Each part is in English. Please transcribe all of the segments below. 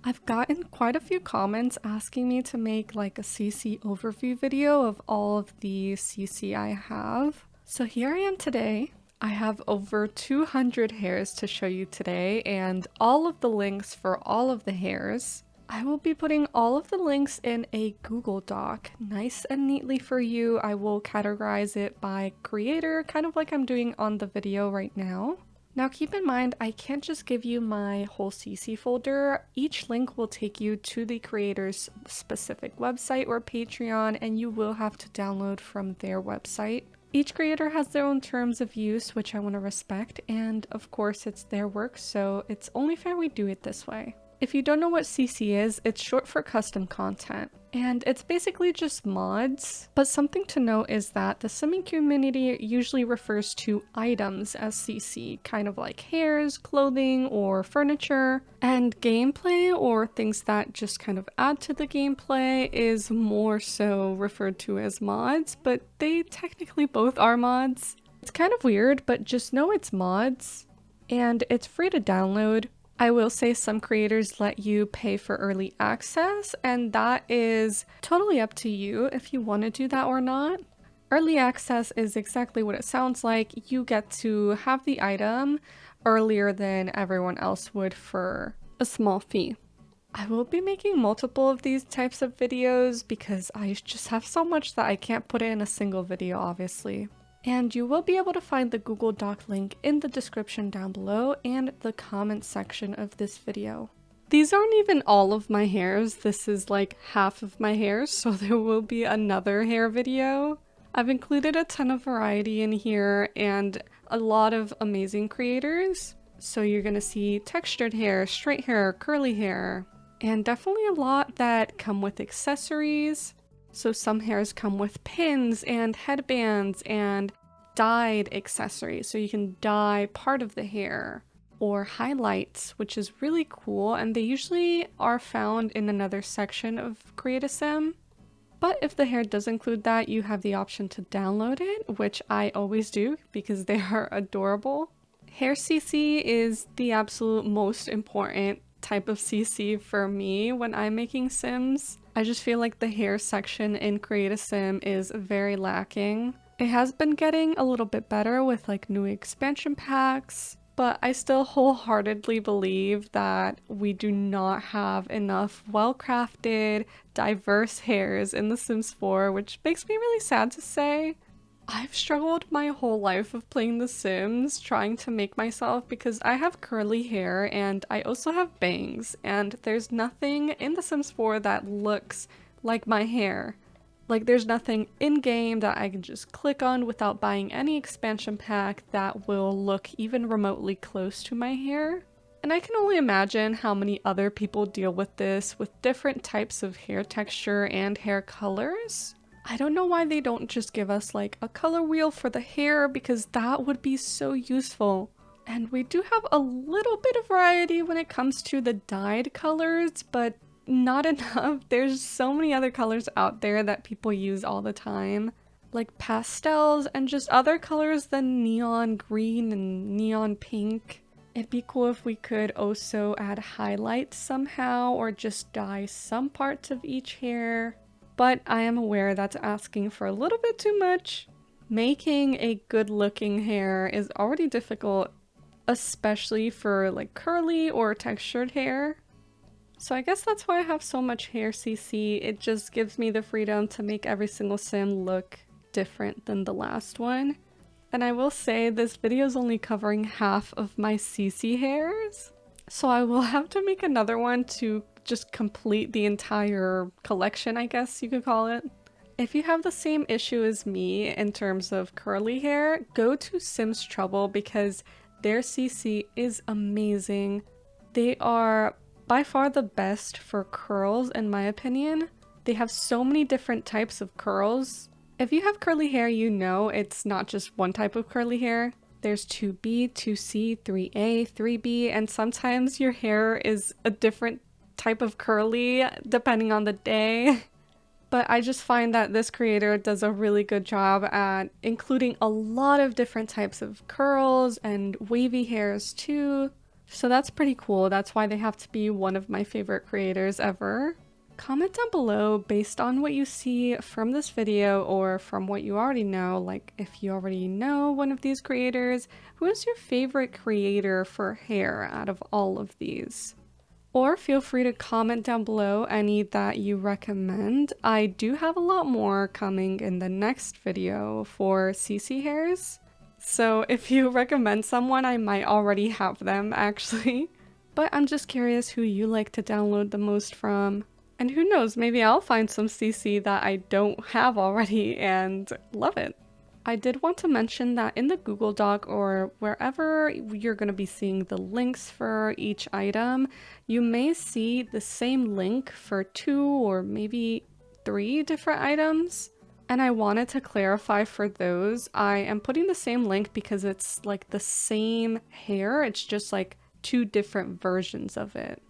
I've gotten quite a few comments asking me to make like a CC overview video of all of the CC I have. So here I am today. I have over 200 hairs to show you today and all of the links for all of the hairs. I will be putting all of the links in a Google Doc, nice and neatly for you. I will categorize it by creator, kind of like I'm doing on the video right now. Now keep in mind, I can't just give you my whole CC folder. Each link will take you to the creator's specific website or Patreon, and you will have to download from their website. Each creator has their own terms of use, which I want to respect, and of course it's their work, so it's only fair we do it this way. If you don't know what CC is, it's short for custom content, and it's basically just mods. But something to note is that the simming community usually refers to items as CC, kind of like hairs, clothing, or furniture. And gameplay, or things that just kind of add to the gameplay, is more so referred to as mods, but they technically both are mods. It's kind of weird, but just know it's mods, and it's free to download. I will say some creators let you pay for early access, and that is totally up to you if you want to do that or not. Early access is exactly what it sounds like. You get to have the item earlier than everyone else would for a small fee. I will be making multiple of these types of videos because I just have so much that I can't put it in a single video, obviously. And you will be able to find the Google Doc link in the description down below and the comment section of this video. These aren't even all of my hairs, this is like half of my hairs, so there will be another hair video. I've included a ton of variety in here and a lot of amazing creators. So you're gonna see textured hair, straight hair, curly hair, and definitely a lot that come with accessories. So some hairs come with pins and headbands and dyed accessories, so you can dye part of the hair, or highlights, which is really cool, and they usually are found in another section of Create a Sim. But if the hair does include that, you have the option to download it, which I always do because they are adorable. Hair CC is the absolute most important type of CC for me when I'm making Sims. I just feel like the hair section in Create a Sim is very lacking. It has been getting a little bit better with like new expansion packs, but I still wholeheartedly believe that we do not have enough well-crafted, diverse hairs in The Sims 4, which makes me really sad to say. I've struggled my whole life of playing The Sims, trying to make myself, because I have curly hair and I also have bangs, and there's nothing in The Sims 4 that looks like my hair. Like, there's nothing in-game that I can just click on without buying any expansion pack that will look even remotely close to my hair. And I can only imagine how many other people deal with this with different types of hair texture and hair colors. I don't know why they don't just give us like a color wheel for the hair, because that would be so useful. And we do have a little bit of variety when it comes to the dyed colors, but not enough. There's so many other colors out there that people use all the time, like pastels and just other colors than neon green and neon pink. It'd be cool if we could also add highlights somehow, or just dye some parts of each hair. But I am aware that's asking for a little bit too much. Making a good looking hair is already difficult, especially for like curly or textured hair. So I guess that's why I have so much hair CC. It just gives me the freedom to make every single sim look different than the last one. And I will say this video is only covering half of my CC hairs, so I will have to make another one to just complete the entire collection, I guess you could call it. If you have the same issue as me in terms of curly hair, go to Sims Trouble because their CC is amazing. They are by far the best for curls in my opinion. They have so many different types of curls. If you have curly hair, you know it's not just one type of curly hair. There's 2B, 2C, 3A, 3B, and sometimes your hair is a different type of curly depending on the day. But I just find that this creator does a really good job at including a lot of different types of curls and wavy hairs too. So that's pretty cool. That's why they have to be one of my favorite creators ever. Comment down below based on what you see from this video or from what you already know. Like if you already know one of these creators, who is your favorite creator for hair out of all of these? Or feel free to comment down below any that you recommend. I do have a lot more coming in the next video for CC hairs. So if you recommend someone, I might already have them actually. But I'm just curious who you like to download the most from. And who knows, maybe I'll find some CC that I don't have already and love it. I did want to mention that in the Google Doc or wherever you're going to be seeing the links for each item, you may see the same link for 2 or maybe 3 different items. And I wanted to clarify for those, I am putting the same link because it's like the same hair, it's just like 2 different versions of it.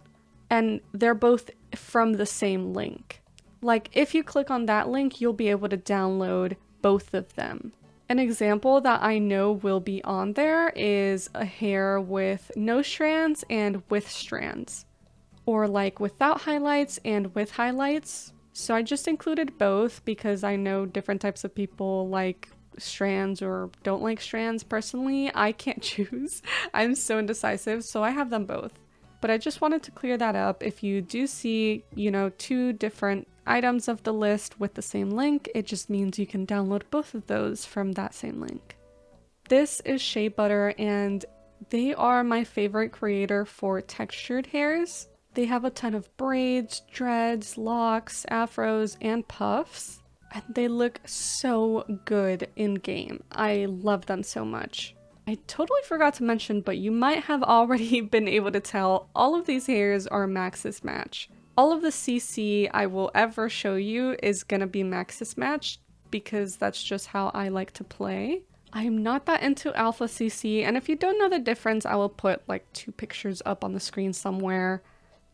And they're both from the same link. Like if you click on that link, you'll be able to download both of them. An example that I know will be on there is a hair with no strands and with strands. Or like without highlights and with highlights. So I just included both because I know different types of people like strands or don't like strands. Personally, I can't choose. I'm so indecisive, so I have them both. But I just wanted to clear that up. If you do see, 2 different items of the list with the same link, it just means you can download both of those from that same link. This is Shea Butter, and they are my favorite creator for textured hairs. They have a ton of braids, dreads, locks, afros, and puffs. And they look so good in game. I love them so much. I totally forgot to mention, but you might have already been able to tell all of these hairs are Maxis match. All of the CC I will ever show you is gonna be Maxis match because that's just how I like to play. I'm not that into Alpha CC, and if you don't know the difference, I will put like 2 pictures up on the screen somewhere.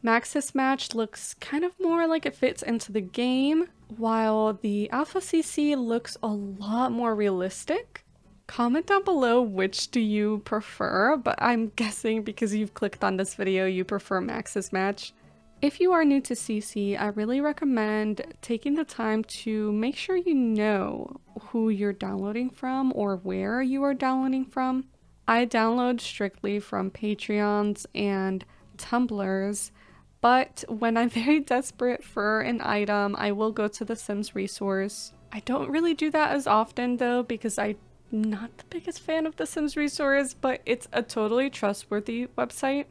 Maxis match looks kind of more like it fits into the game, while the Alpha CC looks a lot more realistic. Comment down below which do you prefer, but I'm guessing because you've clicked on this video, you prefer Maxis match. If you are new to CC, I really recommend taking the time to make sure you know who you're downloading from or where you are downloading from. I download strictly from Patreons and Tumblrs, but when I'm very desperate for an item, I will go to the Sims resource. I don't really do that as often though because I'm not the biggest fan of the Sims resource, but it's a totally trustworthy website.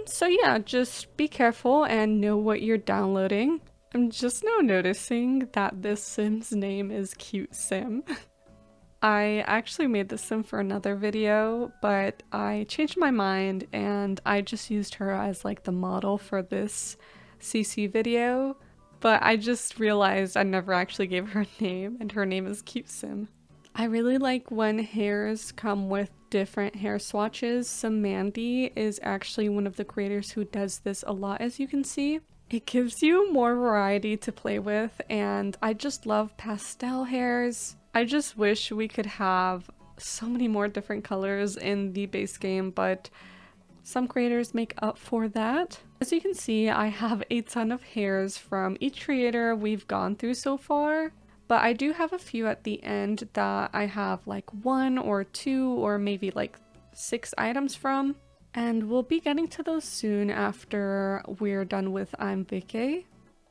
So yeah, just be careful and know what you're downloading. I'm just now noticing that this Sim's name is Cute Sim. I actually made this sim for another video, but I changed my mind and I just used her as like the model for this CC video. But I just realized I never actually gave her a name, and her name is Cute Sim. I really like when hairs come with different hair swatches. So Mandy is actually one of the creators who does this a lot, as you can see. It gives you more variety to play with, and I just love pastel hairs. I just wish we could have so many more different colors in the base game, but some creators make up for that. As you can see, I have a ton of hairs from each creator we've gone through so far. But I do have a few at the end that I have like 1 or 2 or maybe like 6 items from. And we'll be getting to those soon after we're done with I'm Vicky.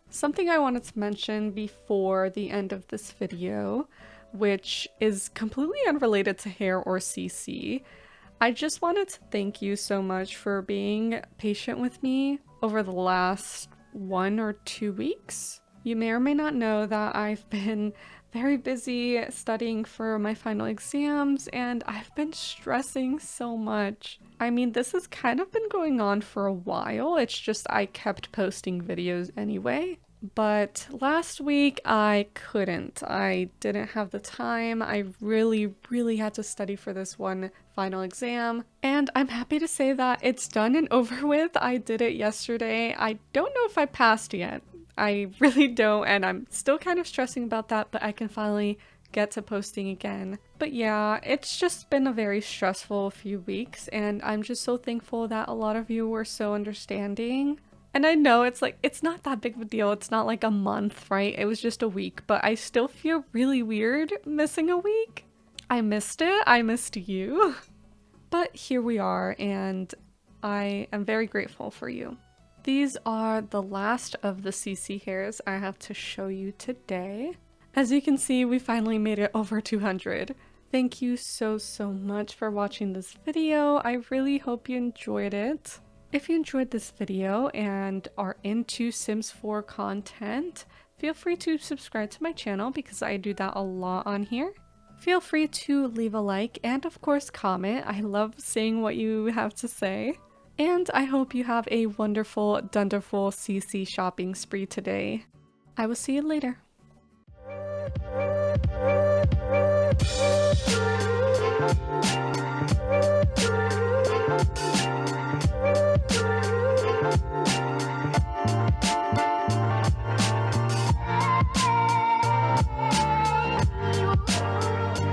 Something I wanted to mention before the end of this video, which is completely unrelated to hair or CC. I just wanted to thank you so much for being patient with me over the last 1 or 2 weeks. You may or may not know that I've been very busy studying for my final exams, and I've been stressing so much. I mean, this has kind of been going on for a while, it's just I kept posting videos anyway. But last week I couldn't. I didn't have the time. I really had to study for this one final exam. And I'm happy to say that it's done and over with. I did it yesterday. I don't know if I passed yet. I really don't, and I'm still kind of stressing about that, but I can finally get to posting again. But yeah, it's just been a very stressful few weeks, and I'm just so thankful that a lot of you were so understanding. And I know it's like, it's not that big of a deal. It's not like a month, right? It was just a week, but I still feel really weird missing a week. I missed it. I missed you. But here we are, and I am very grateful for you. These are the last of the CC hairs I have to show you today. As you can see, we finally made it over 200. Thank you so much for watching this video. I really hope you enjoyed it. If you enjoyed this video and are into Sims 4 content, feel free to subscribe to my channel because I do that a lot on here. Feel free to leave a like and of course comment. I love seeing what you have to say. And I hope you have a wonderful, dunderful CC shopping spree today. I will see you later.